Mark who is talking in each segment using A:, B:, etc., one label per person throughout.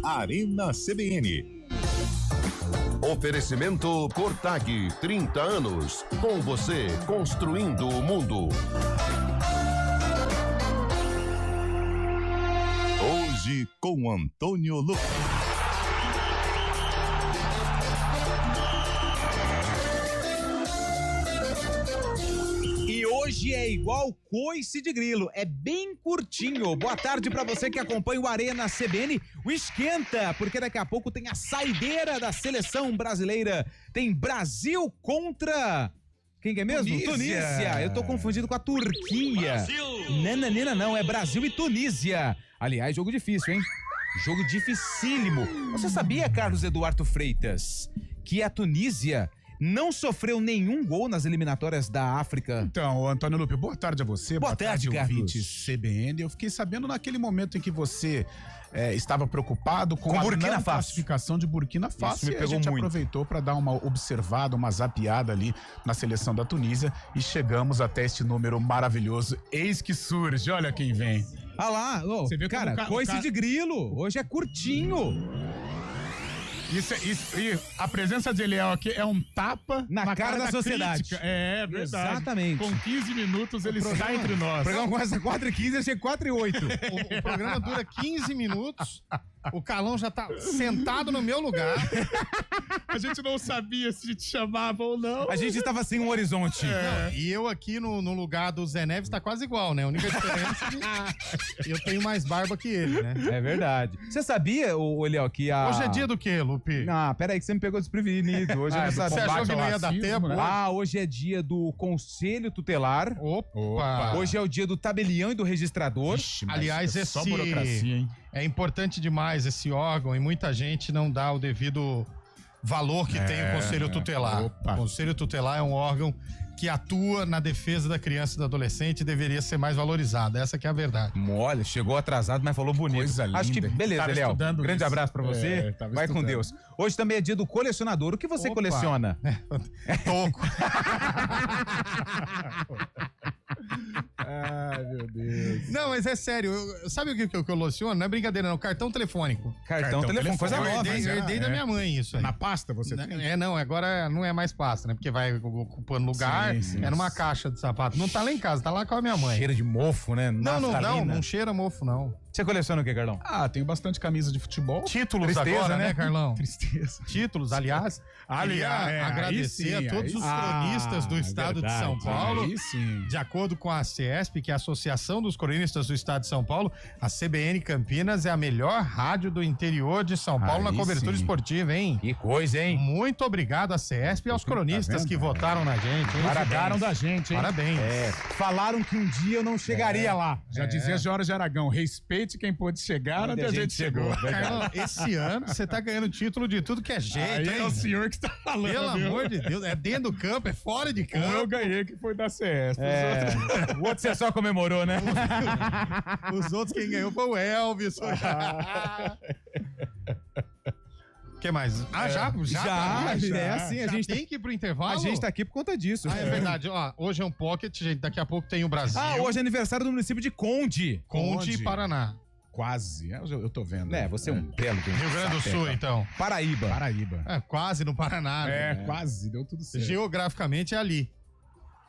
A: Arena CBN.
B: Oferecimento Cortag, 30 anos. Com você, construindo o mundo.
A: Hoje com Antônio Lucas.
C: E hoje é igual coice de grilo, é bem curtinho. Boa tarde pra você que acompanha o Arena CBN. O esquenta, porque daqui a pouco tem a saideira da seleção brasileira. Tem Brasil contra... Quem que é mesmo? Tunísia. Eu tô confundido com a Turquia. Brasil. Não, é Brasil e Tunísia. Aliás, jogo difícil, hein? Jogo dificílimo. Você sabia, Carlos Eduardo Freitas, que a Tunísia não sofreu nenhum gol nas eliminatórias da África?
D: Então, Antônio Lupe, boa tarde a você.
C: Boa tarde, Carlos.
D: Ouvintes CBN. Eu fiquei sabendo naquele momento em que você estava preocupado com a não classificação de Burkina Faso.
C: Isso me pegou
D: a gente
C: muito.
D: aproveitou para dar uma observada, uma zapeada ali na seleção da Tunísia e chegamos até este número maravilhoso. Eis que surge, olha quem vem.
C: Ah lá,
D: Você vê como
C: cara, coice de grilo. Hoje é curtinho.
D: E a presença de Eliel aqui é um tapa
C: na cara da sociedade.
D: Crítica. É verdade.
C: Exatamente.
D: Com 15 minutos ele está entre nós.
C: O programa começa 4h15 e chega 4h08.
E: O programa dura 15 minutos. O Calão já tá sentado no meu lugar.
D: A gente não sabia se te chamava ou não.
C: A gente estava sem um horizonte.
E: Não, e eu aqui no lugar do Zé Neves tá quase igual, né? A única diferença é que eu tenho mais barba que ele, né?
C: É verdade. Você sabia, Eliel, que a...
E: Hoje é dia do quê, Lupe?
C: Ah, peraí que você me pegou desprevenido. Hoje eu não sabia.
E: Você achou que não ia dar tempo?
D: né?
C: Ah, hoje é dia do Conselho Tutelar.
E: Opa!
C: Hoje é o dia do tabelião e do registrador.
D: Ixi, mas
E: Aliás,
D: é só
E: esse
D: burocracia, hein?
E: É importante demais esse órgão e muita gente não dá o devido valor que tem o Conselho Tutelar.
D: Opa.
E: O Conselho Tutelar é um órgão que atua na defesa da criança e do adolescente e deveria ser mais valorizado. Essa que é a verdade.
C: Olha, chegou atrasado, mas falou bonito.
D: Coisa linda.
C: Acho que beleza,
D: Tava
C: Eliel.
D: estudando
C: Grande
D: isso.
C: abraço pra você.
D: Tava
C: Vai com
D: estudando.
C: Deus. Hoje também é dia do colecionador. O que você
E: Opa.
C: coleciona?
E: Toco.
D: Ai, meu Deus.
E: Não, mas é sério. Sabe o que eu coleciono? Não é brincadeira, não. Cartão telefônico.
C: Cartão, telefone, coisa
E: Eu
C: nova.
E: herdei da minha mãe isso aí.
D: Na pasta você tem?
E: Não, agora não é mais pasta, né? Porque vai ocupando lugar,
D: Sim.
E: é numa caixa de sapato. Não tá lá em casa, tá lá com a minha mãe.
C: Cheira de mofo, né?
E: Não cheira mofo, não.
C: Você coleciona o que, Carlão?
D: Ah, tenho bastante camisa de futebol.
E: Títulos
C: Tristeza,
E: agora, né, Carlão?
D: Tristeza.
E: Títulos, aliás. Queria agradecer a todos os cronistas do estado de São Paulo.
D: Aí sim.
E: De acordo com a CESP, que é a Associação dos Cronistas do Estado de São Paulo, a CBN Campinas é a melhor rádio do interior de São Paulo na
D: Aí
E: cobertura
D: sim.
E: esportiva, hein?
C: Que coisa, hein?
E: Muito obrigado à CESP e aos cronistas que votaram na gente. hein?
D: Paragaram da gente, hein?
E: Parabéns.
C: Falaram que um dia eu não chegaria lá.
D: Já dizia Jorge Aragão, respeite quem pôde chegar onde a gente chegou.
E: Carlão, esse ano você tá ganhando título de tudo que é jeito,
D: Aí
E: hein?
D: é o senhor que está falando.
E: Pelo
D: viu?
E: amor de Deus, é dentro do campo, é fora de
D: Um
E: campo.
D: eu ganhei que foi da CS.
C: O outro você só comemorou, né?
E: Os outros quem ganhou foi o Elvis. O que mais? Já,
C: é assim, a gente
E: tem que ir pro intervalo?
C: A gente tá aqui por conta disso.
E: Ah, é verdade. Ó, hoje é um pocket, gente. Daqui a pouco tem o Brasil.
C: Hoje é aniversário do município de Conde.
E: Conde, Paraná.
D: Quase. Eu tô vendo.
C: Você é um belo.
E: Rio Grande do Sul, então.
C: Paraíba.
E: É, quase no Paraná. né?
D: Quase. Deu tudo certo.
E: Geograficamente é ali.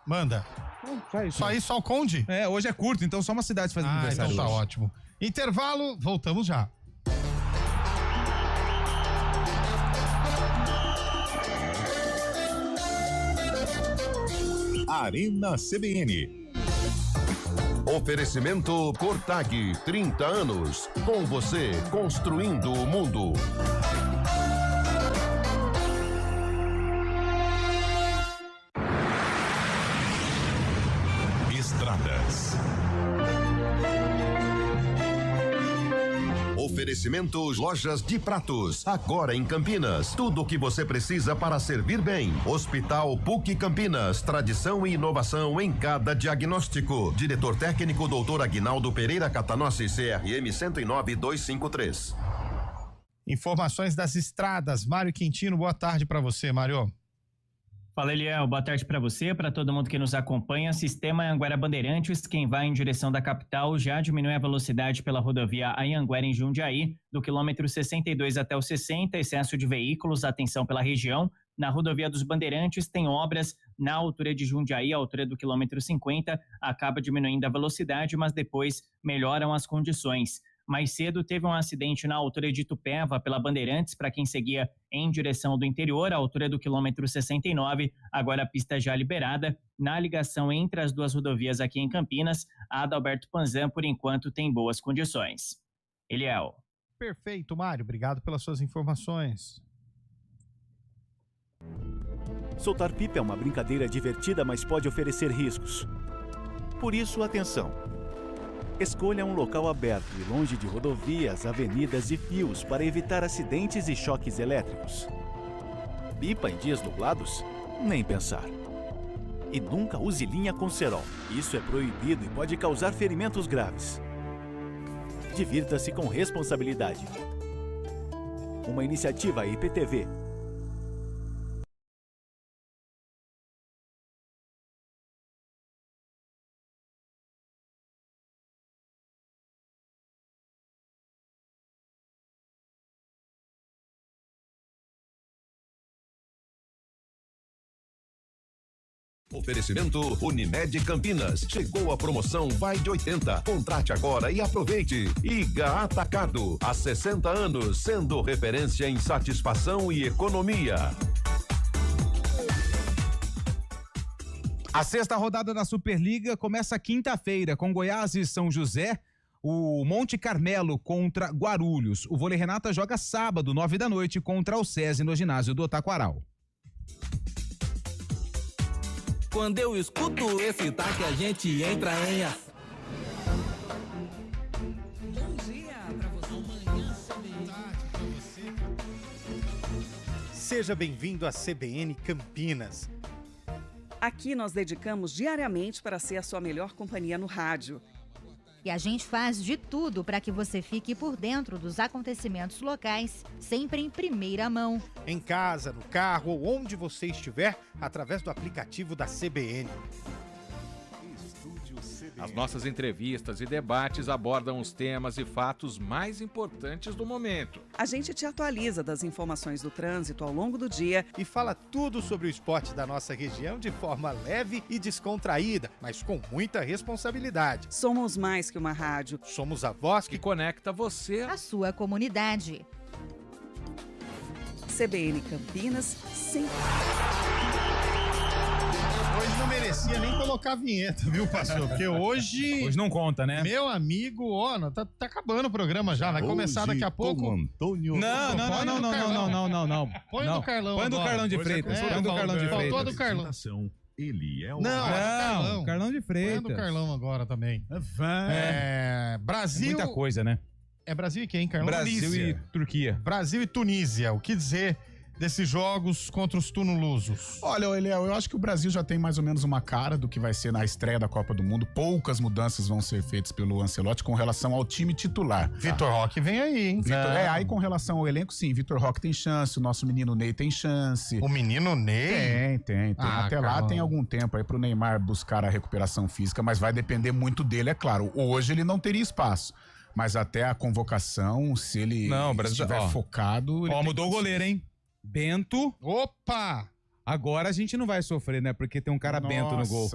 E: Manda. Só isso, só o Conde?
C: Hoje é curto, então só uma cidade faz aniversário.
E: Então tá
C: hoje.
E: ótimo. Intervalo, voltamos já.
A: Arena CBN.
B: Oferecimento Cortag, 30 anos. Com você, construindo o mundo.
A: Estradas.
B: Oferecimento Lojas de Pratos, agora em Campinas. Tudo o que você precisa para servir bem. Hospital PUC Campinas, tradição e inovação em cada diagnóstico. Diretor técnico Dr. Aguinaldo Pereira Catanossi, CRM 109253.
E: Informações das estradas. Mário Quintino, boa tarde pra você, Mário.
F: Fala, Eliel. Boa tarde para você, para todo mundo que nos acompanha. Sistema Anhanguera Bandeirantes, quem vai em direção da capital já diminui a velocidade pela rodovia Anhanguera em Jundiaí, do quilômetro 62 até o 60, excesso de veículos, atenção pela região. Na rodovia dos Bandeirantes tem obras na altura de Jundiaí, à altura do quilômetro 50, acaba diminuindo a velocidade, mas depois melhoram as condições. Mais cedo teve um acidente na altura de Itupeva, pela Bandeirantes, para quem seguia em direção do interior, à altura do quilômetro 69, agora a pista já liberada. Na ligação entre as duas rodovias aqui em Campinas, a Adalberto Panzan, por enquanto, tem boas condições. Eliel.
E: Perfeito, Mário. Obrigado pelas suas informações.
G: Soltar pipa é uma brincadeira divertida, mas pode oferecer riscos. Por isso, atenção! Escolha um local aberto e longe de rodovias, avenidas e fios para evitar acidentes e choques elétricos. Pipa em dias nublados? Nem pensar. E nunca use linha com cerol. Isso é proibido e pode causar ferimentos graves. Divirta-se com responsabilidade. Uma iniciativa IPTV.
B: Oferecimento Unimed Campinas. Chegou a promoção Vai de 80. Contrate agora e aproveite. Iga Atacado. Há 60 anos, sendo referência em satisfação e economia.
C: A sexta rodada da Superliga começa quinta-feira com Goiás e São José, o Monte Carmelo contra Guarulhos. O Vôlei Renata joga sábado, 9h, contra o SESI no ginásio do Taquaral.
H: Quando eu escuto esse taque, a gente entra em ação. Bom dia pra você. Amanhã,
E: pra você. Seja bem-vindo à CBN Campinas.
I: Aqui nós dedicamos diariamente para ser a sua melhor companhia no rádio.
J: E a gente faz de tudo para que você fique por dentro dos acontecimentos locais, sempre em primeira mão.
E: Em casa, no carro ou onde você estiver, através do aplicativo da CBN.
K: As nossas entrevistas e debates abordam os temas e fatos mais importantes do momento.
I: A gente te atualiza das informações do trânsito ao longo do dia
E: e fala tudo sobre o esporte da nossa região de forma leve e descontraída, mas com muita responsabilidade.
I: Somos mais que uma rádio.
E: Somos a voz que
K: conecta você
J: à sua comunidade.
I: CBN Campinas, sempre.
E: Hoje não merecia nem colocar a vinheta, viu, pastor? Porque hoje...
C: Hoje não conta, né?
E: Meu amigo, ó, tá acabando o programa já, vai começar daqui a pouco.
A: Com Antônio...
C: Não.
E: Põe do Carlão.
C: Põe do Carlão de Freitas. Põe do Carlão de Freitas.
E: Faltou a do Carlão.
A: Ele é o...
C: Não, Carlão de Freitas.
E: Põe do Carlão agora também. Brasil...
C: Muita coisa, né?
E: É Brasil e quem, Carlão?
C: Brasil e Turquia.
E: Brasil e Tunísia. O que dizer desses jogos contra os tunulusos?
D: Olha, Eliel, eu acho que o Brasil já tem mais ou menos uma cara do que vai ser na estreia da Copa do Mundo. Poucas mudanças vão ser feitas pelo Ancelotti com relação ao time titular.
E: Vitor Roque vem aí, hein?
D: Aí com relação ao elenco, sim, Vitor Roque tem chance, o nosso menino Ney tem chance.
E: O menino Ney?
D: Tem. Até lá tem algum tempo aí pro Neymar buscar a recuperação física, mas vai depender muito dele, é claro. Hoje ele não teria espaço. Mas até a convocação, se ele estiver focado...
C: Mudou o goleiro, hein? Bento.
E: Opa!
C: Agora a gente não vai sofrer, né? Porque tem um cara Bento no gol.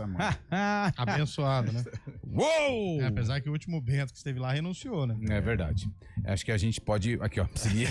E: Abençoado, né?
C: Uou!
E: Apesar que o último Bento que esteve lá renunciou, né?
C: É verdade. Acho que a gente pode... Aqui, ó. Seguir.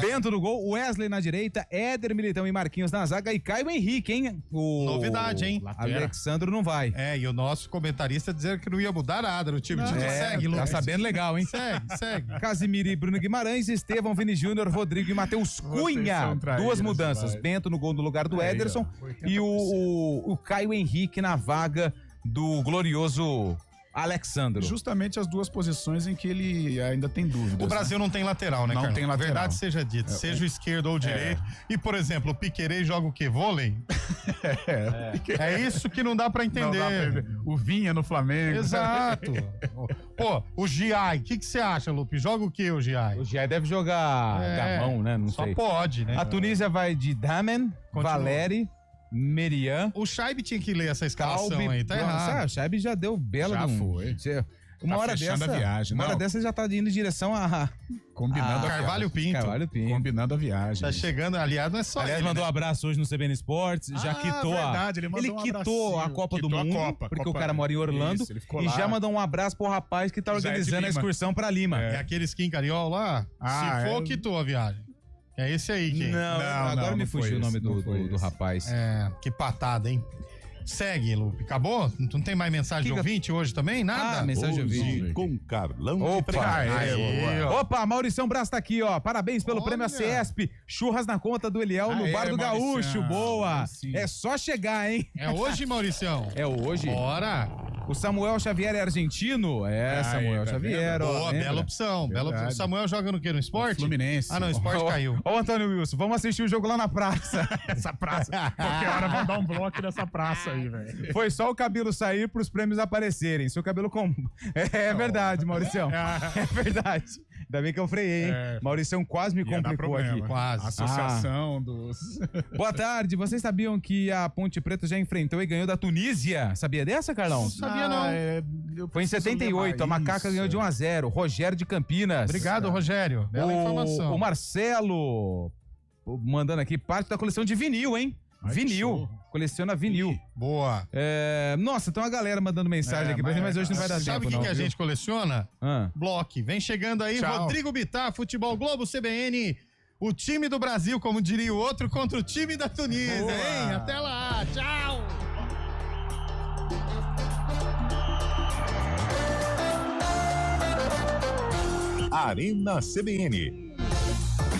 C: Bento no gol, Wesley na direita, Éder Militão e Marquinhos na zaga e Caio Henrique, hein?
E: Novidade, hein?
C: Alexandro não vai.
E: E o nosso comentarista dizendo que não ia mudar nada no time. Segue, Lucas.
C: Tá sabendo legal, hein?
E: Segue.
C: Casimiro e Bruno Guimarães, Estevão, Vini Júnior, Rodrigo e Matheus Cunha. Duas mudanças. Bento no gol no lugar do Ederson e o Caio Henrique na vaga do glorioso
L: Alexandro.
D: Justamente as duas posições em que ele ainda tem dúvidas.
E: O Brasil não tem lateral, né,
D: Não
E: Carlão?
D: tem lateral.
E: Verdade seja dita, seja o esquerdo ou o direito. E, por exemplo, o Piquerez joga o quê? Vôlei? É isso que não dá pra entender.
D: Não dá pra entender. O Vinha no Flamengo.
E: Exato. Pô, o Giai, o que você acha, Lupe? Joga o quê, o Giai?
L: O Giai deve jogar Gabão, né? Não
E: Só
L: sei.
E: pode, né?
L: A Tunísia vai de Damen, Valeri, Merian.
E: O Shaib tinha que ler essa escalação
L: Calbi,
E: aí, tá errado.
L: O Shaib já deu bela.
D: Já foi.
L: Uma
D: Tá
L: hora
D: fechando
L: dessa,
D: a viagem.
L: uma hora
D: Não.
L: dessa já tá indo em direção a
D: Combinando a
E: Carvalho
D: viagem.
E: Pinto.
L: Carvalho Pinto.
D: Combinando a viagem.
E: Tá chegando, aliás, não é só
L: Aliás,
E: ele,
L: mandou
E: né?
L: um abraço hoje no CBN Esportes, já quitou
D: verdade, ele mandou um
L: quitou a
D: abracinho.
L: Copa do
D: Quitou a
L: Mundo,
D: Copa,
L: porque
D: Copa-
L: o cara mora em Orlando,
D: Isso, ele ficou
L: e
D: lá.
L: já mandou um abraço pro rapaz que tá
D: Zé de
L: organizando a
D: Lima.
L: excursão pra Lima.
E: É aquele skin cariol lá?
D: Ah,
E: Se for,
D: é.
E: quitou a viagem. É esse aí que...
L: Agora me
D: foi
L: fugiu o nome
D: esse, não foi
L: do
D: esse.
L: rapaz.
E: É, que patada, hein? Segue, Lupe. Acabou? Não tem mais mensagem de ouvinte hoje também? Nada?
L: Mensagem de ouvinte.
A: Hoje com Carlão de
L: Opa,
A: Freitas.
E: Aí, ó.
L: Opa, Mauricião Braz tá aqui, ó. Parabéns pelo prêmio ACESP. Churras na conta do Eliel no
D: Aê,
L: Bar do Gaúcho.
D: Mauricião.
L: Boa.
D: Sim.
L: É só chegar, hein?
E: É hoje, Mauricião?
L: É hoje.
E: Bora!
L: O Samuel Xavier é argentino? É, Samuel
D: tá
L: Xavier, ó.
E: Boa,
L: lembra?
E: bela opção. Bela opção.
D: Verdade.
E: O Samuel joga no quê? No esporte?
D: Fluminense.
E: Ah, não, o esporte caiu.
L: Ó, Antônio Wilson, vamos assistir o jogo lá na praça.
D: Essa praça. Qualquer hora vão dar um bloco nessa praça aí, velho.
L: Foi só o cabelo sair pros prêmios aparecerem. Seu cabelo com... É verdade, Mauricião. É verdade. Ainda bem que eu freiei, hein? Mauricião quase me
D: Ia dar
L: complicou
D: problema.
L: aqui.
E: Quase.
D: Associação dos...
L: Boa tarde. Vocês sabiam que a Ponte Preta já enfrentou e ganhou da Tunísia? Sabia dessa, Carlão?
E: Sabia não.
L: Foi em 78. A Macaca ganhou de 1-0. Rogério de Campinas.
E: Obrigado, Rogério. Bela informação.
L: O Marcelo mandando aqui parte da coleção de vinil, hein?
D: Ai,
L: vinil. Coleciona vinil.
E: Boa.
L: Nossa, tem uma galera mandando mensagem aqui pra gente, mas hoje não vai dar
E: Sabe
L: tempo,
E: o que,
L: não.
E: que a
L: viu?
E: gente coleciona? Bloque. Vem chegando aí,
D: Tchau.
E: Rodrigo Bittar, Futebol Globo CBN. O time do Brasil, como diria o outro, contra o time da Tunísia,
D: Boa.
E: hein? Até lá. Tchau.
A: Arena CBN.